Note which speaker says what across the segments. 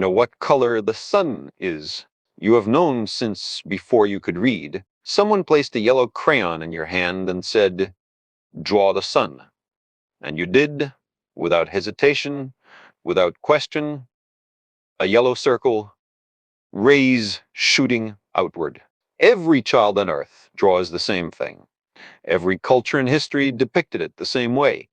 Speaker 1: know what color the sun is. You have known since before you could read. Someone placed a yellow crayon in your hand and said, "Draw the sun." And you did, without hesitation, without question, a yellow circle, rays shooting outward. Every child on earth draws the same thing. Every culture in history depicted it the same way,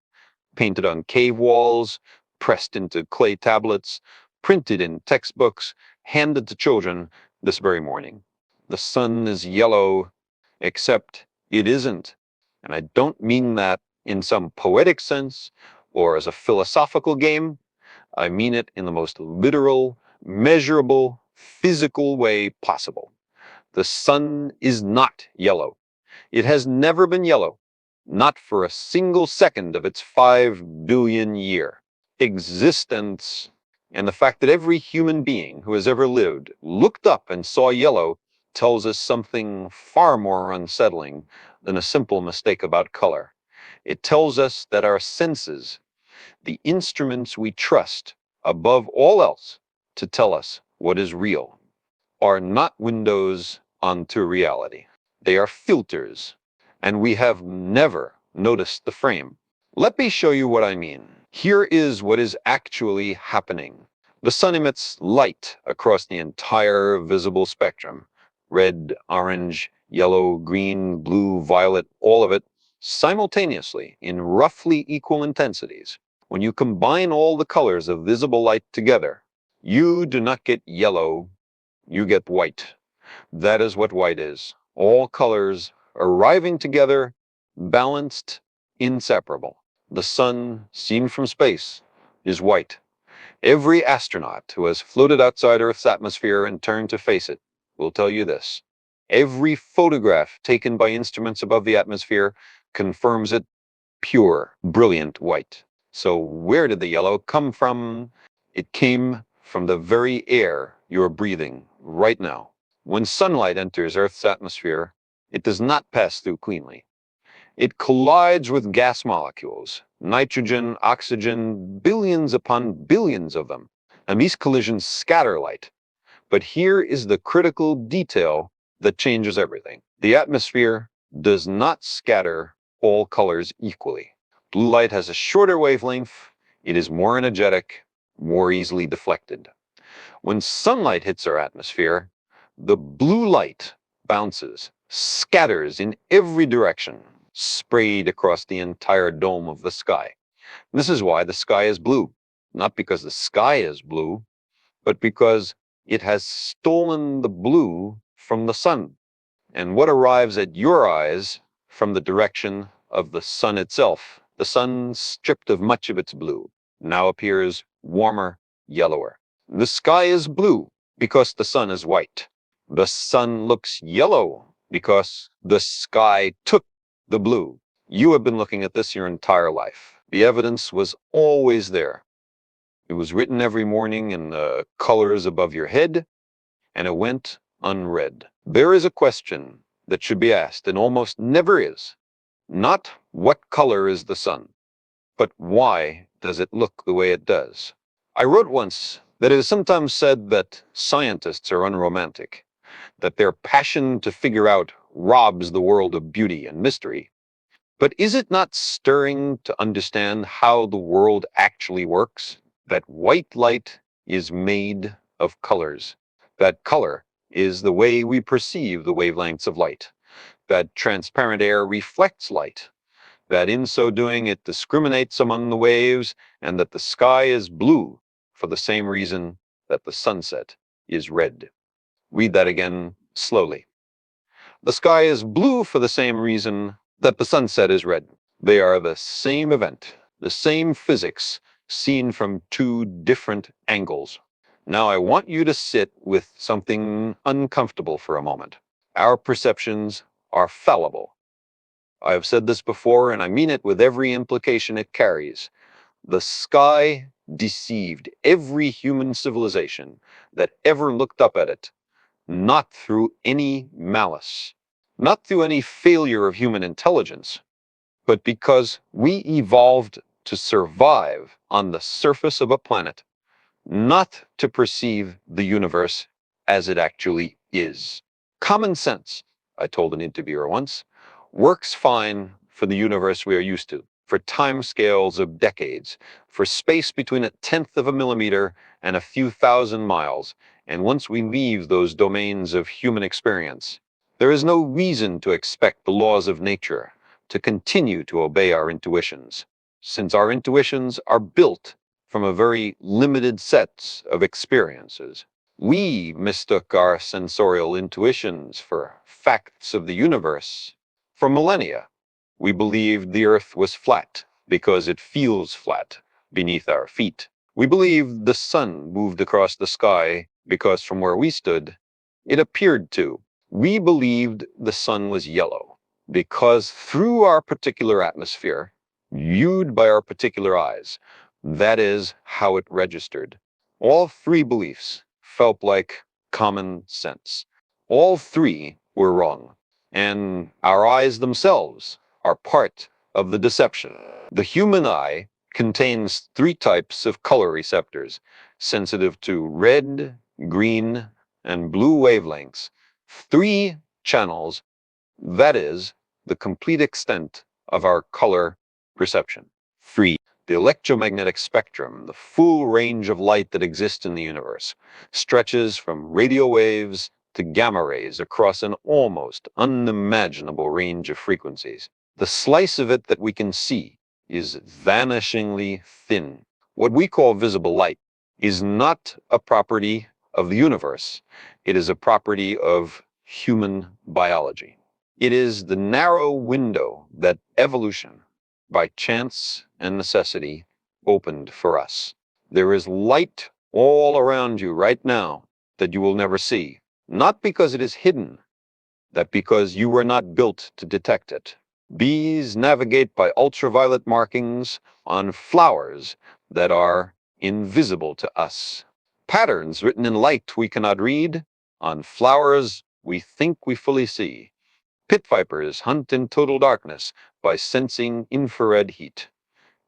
Speaker 1: painted on cave walls, pressed into clay tablets, printed in textbooks, handed to children this very morning. The sun is yellow, except it isn't. And I don't mean that in some poetic sense or as a philosophical game. I mean it in the most literal, measurable, physical way possible. The sun is not yellow. It has never been yellow, not for a single second of its 5 billion-year existence. And the fact that every human being who has ever lived looked up and saw yellow tells us something far more unsettling than a simple mistake about color. It tells us that our senses, the instruments we trust above all else to tell us what is real, are not windows onto reality. They are filters, and we have never noticed the frame. Let me show you what I mean. Here is what is actually happening. The sun emits light across the entire visible spectrum. Red, orange, yellow, green, blue, violet, all of it, simultaneously in roughly equal intensities. When you combine all the colors of visible light together, you do not get yellow, you get white. That is what white is. All colors arriving together, balanced, inseparable. The sun, seen from space, is white. Every astronaut who has floated outside Earth's atmosphere and turned to face it will tell you this. Every photograph taken by instruments above the atmosphere confirms it pure, brilliant white. So where did the yellow come from? It came from the very air you're breathing right now. When sunlight enters Earth's atmosphere, it does not pass through cleanly. It collides with gas molecules, nitrogen, oxygen, billions upon billions of them, and these collisions scatter light. But here is the critical detail that changes everything. The atmosphere does not scatter all colors equally. Blue light has a shorter wavelength, it is more energetic, more easily deflected. When sunlight hits our atmosphere, the blue light bounces, scatters in every direction, sprayed across the entire dome of the sky. This is why the sky is blue. Not because the sky is blue, but because it has stolen the blue from the sun. And what arrives at your eyes from the direction of the sun itself, the sun stripped of much of its blue, now appears warmer, yellower. The sky is blue because the sun is white. The sun looks yellow because the sky took the blue. You have been looking at this your entire life. The evidence was always there. It was written every morning in the colors above your head, and it went unread. There is a question that should be asked, and almost never is. Not what color is the sun, but why does it look the way it does? I wrote once that it is sometimes said that scientists are unromantic, that their passion to figure out robs the world of beauty and mystery. But is it not stirring to understand how the world actually works? That white light is made of colors. That color is the way we perceive the wavelengths of light. That transparent air reflects light. That in so doing it discriminates among the waves, and that the sky is blue for the same reason that the sunset is red. Read that again slowly. The sky is blue for the same reason that the sunset is red. They are the same event, the same physics, seen from two different angles. Now I want you to sit with something uncomfortable for a moment. Our perceptions are fallible. I have said this before, and I mean it with every implication it carries. The sky deceived every human civilization that ever looked up at it, not through any malice, not through any failure of human intelligence, but because we evolved to survive on the surface of a planet not to perceive the universe as it actually is. Common sense, I told an interviewer once, works fine for the universe we are used to, for time scales of decades, for space between a tenth of a millimeter and a few thousand miles. And once we leave those domains of human experience, there is no reason to expect the laws of nature to continue to obey our intuitions, since our intuitions are built from a very limited set of experiences. We mistook our sensorial intuitions for facts of the universe for millennia. We believed the earth was flat because it feels flat beneath our feet. We believed the sun moved across the sky because from where we stood, it appeared to. We believed the sun was yellow because through our particular atmosphere, viewed by our particular eyes, that is how it registered. All three beliefs felt like common sense. All three were wrong, and our eyes themselves are part of the deception. The human eye contains three types of color receptors, sensitive to red, green, and blue wavelengths. Three channels, that is, the complete extent of our color perception. Three, the electromagnetic spectrum, the full range of light that exists in the universe, stretches from radio waves to gamma rays across an almost unimaginable range of frequencies. The slice of it that we can see is vanishingly thin. What we call visible light is not a property of the universe. It is a property of human biology. It is the narrow window that evolution, by chance and necessity, opened for us. There is light all around you right now that you will never see, not because it is hidden, that because you were not built to detect it. Bees navigate by ultraviolet markings on flowers that are invisible to us. Patterns written in light we cannot read on flowers we think we fully see. Pit vipers hunt in total darkness by sensing infrared heat.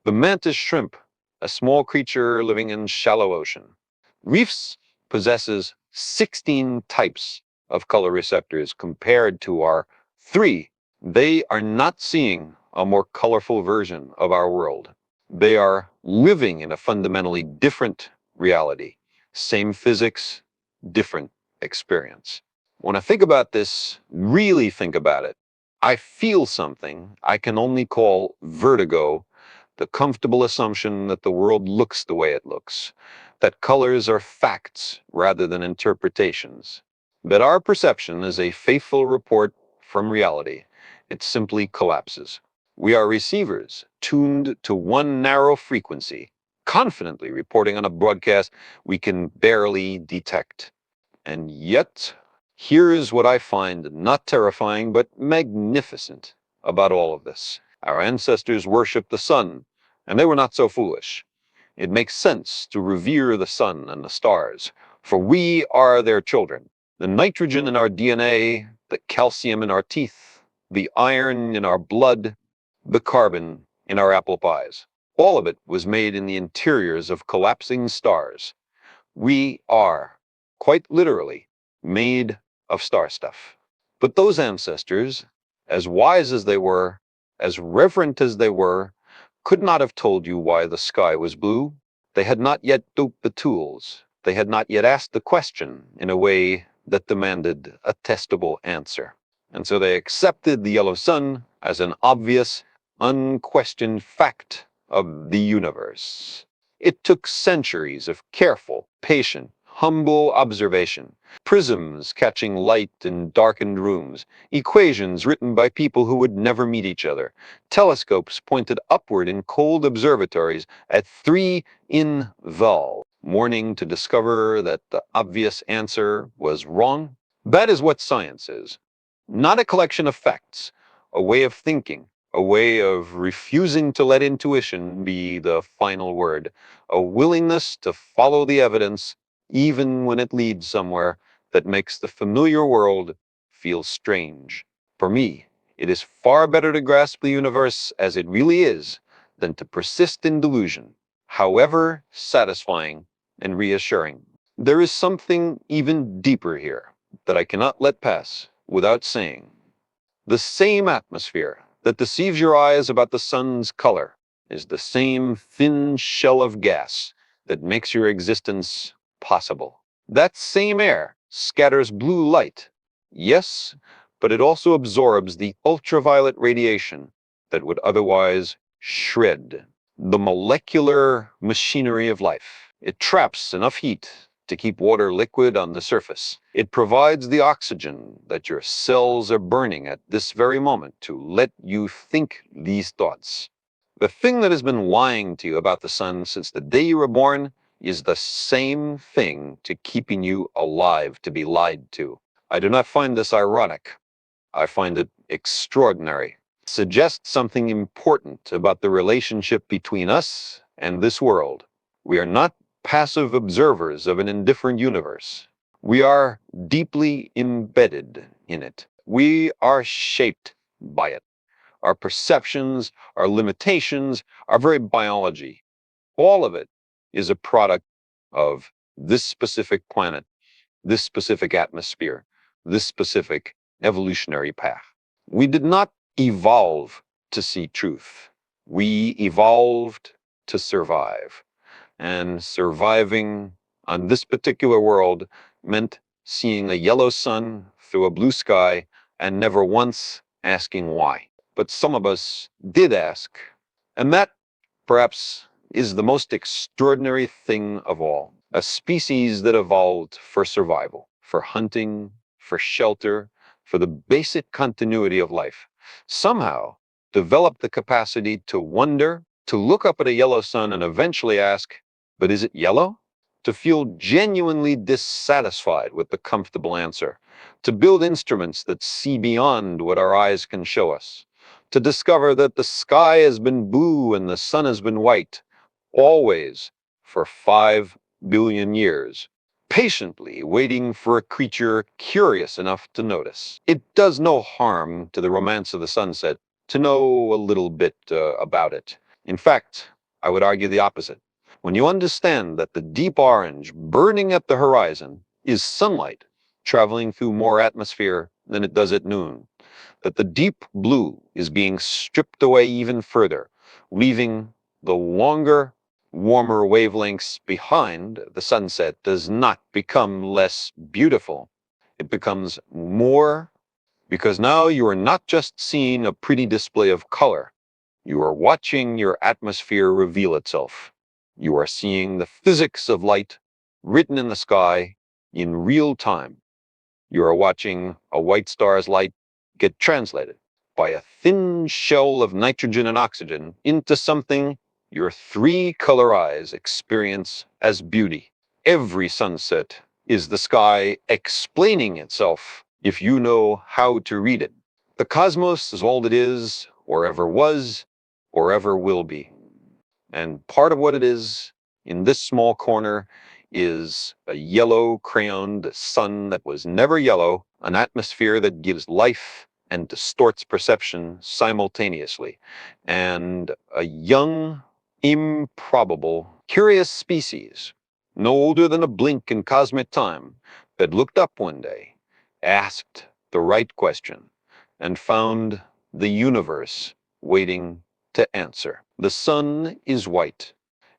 Speaker 1: The mantis shrimp, a small creature living in shallow ocean. Reefs possesses 16 types of color receptors compared to our three. They are not seeing a more colorful version of our world. They are living in a fundamentally different reality. Same physics, different experience. When I think about this, really think about it, I feel something I can only call vertigo, the comfortable assumption that the world looks the way it looks, that colors are facts rather than interpretations, that our perception is a faithful report from reality. It simply collapses. We are receivers tuned to one narrow frequency, confidently reporting on a broadcast we can barely detect. And yet, here is what I find not terrifying but magnificent about all of this. Our ancestors worshiped the sun, and they were not so foolish. It makes sense to revere the sun and the stars, for we are their children. The nitrogen in our DNA, the calcium in our teeth, the iron in our blood, the carbon in our apple pies. All of it was made in the interiors of collapsing stars. We are, quite literally, made of star stuff. But those ancestors, as wise as they were, as reverent as they were, could not have told you why the sky was blue. They had not yet doped the tools. They had not yet asked the question in a way that demanded a testable answer. And so they accepted the yellow sun as an obvious, unquestioned fact of the universe. It took centuries of careful, patient, humble observation, prisms catching light in darkened rooms, equations written by people who would never meet each other, telescopes pointed upward in cold observatories at 3 in Val, morning to discover that the obvious answer was wrong. That is what science is. Not a collection of facts, a way of thinking, a way of refusing to let intuition be the final word, a willingness to follow the evidence even when it leads somewhere that makes the familiar world feel strange. For me, it is far better to grasp the universe as it really is than to persist in delusion, however satisfying and reassuring. There is something even deeper here that I cannot let pass without saying. The same atmosphere that deceives your eyes about the sun's color is the same thin shell of gas that makes your existence possible. That same air scatters blue light, yes, but it also absorbs the ultraviolet radiation that would otherwise shred the molecular machinery of life. It traps enough heat to keep water liquid on the surface. It provides the oxygen that your cells are burning at this very moment to let you think these thoughts. The thing that has been lying to you about the sun since the day you were born is the same thing to keeping you alive to be lied to. I do not find this ironic. I find it extraordinary. It suggests something important about the relationship between us and this world. We are not passive observers of an indifferent universe. We are deeply embedded in it. We are shaped by it. Our perceptions, our limitations, our very biology, all of it is a product of this specific planet, this specific atmosphere, this specific evolutionary path. We did not evolve to see truth. We evolved to survive. And surviving on this particular world meant seeing a yellow sun through a blue sky and never once asking why. But some of us did ask, and that perhaps is the most extraordinary thing of all. A species that evolved for survival, for hunting, for shelter, for the basic continuity of life, somehow developed the capacity to wonder, to look up at a yellow sun and eventually ask, but is it yellow? To feel genuinely dissatisfied with the comfortable answer, to build instruments that see beyond what our eyes can show us, to discover that the sky has been blue and the sun has been white, always for 5 billion years, patiently waiting for a creature curious enough to notice. It does no harm to the romance of the sunset to know a little bit about it. In fact, I would argue the opposite. When you understand that the deep orange burning at the horizon is sunlight traveling through more atmosphere than it does at noon, that the deep blue is being stripped away even further, leaving the longer, warmer wavelengths behind, the sunset does not become less beautiful. It becomes more, because now you are not just seeing a pretty display of color. You are watching your atmosphere reveal itself. You are seeing the physics of light written in the sky in real time. You are watching a white star's light get translated by a thin shell of nitrogen and oxygen into something your three color eyes experience as beauty. Every sunset is the sky explaining itself if you know how to read it. The cosmos is all it is, or ever was, or ever will be. And part of what it is in this small corner is a yellow crayoned sun that was never yellow, an atmosphere that gives life and distorts perception simultaneously, and a young, improbable, curious species, no older than a blink in cosmic time, that looked up one day, asked the right question, and found the universe waiting to answer. The sun is white.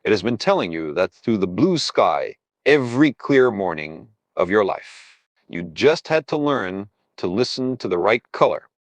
Speaker 1: It has been telling you that through the blue sky every clear morning of your life. You just had to learn to listen to the right color.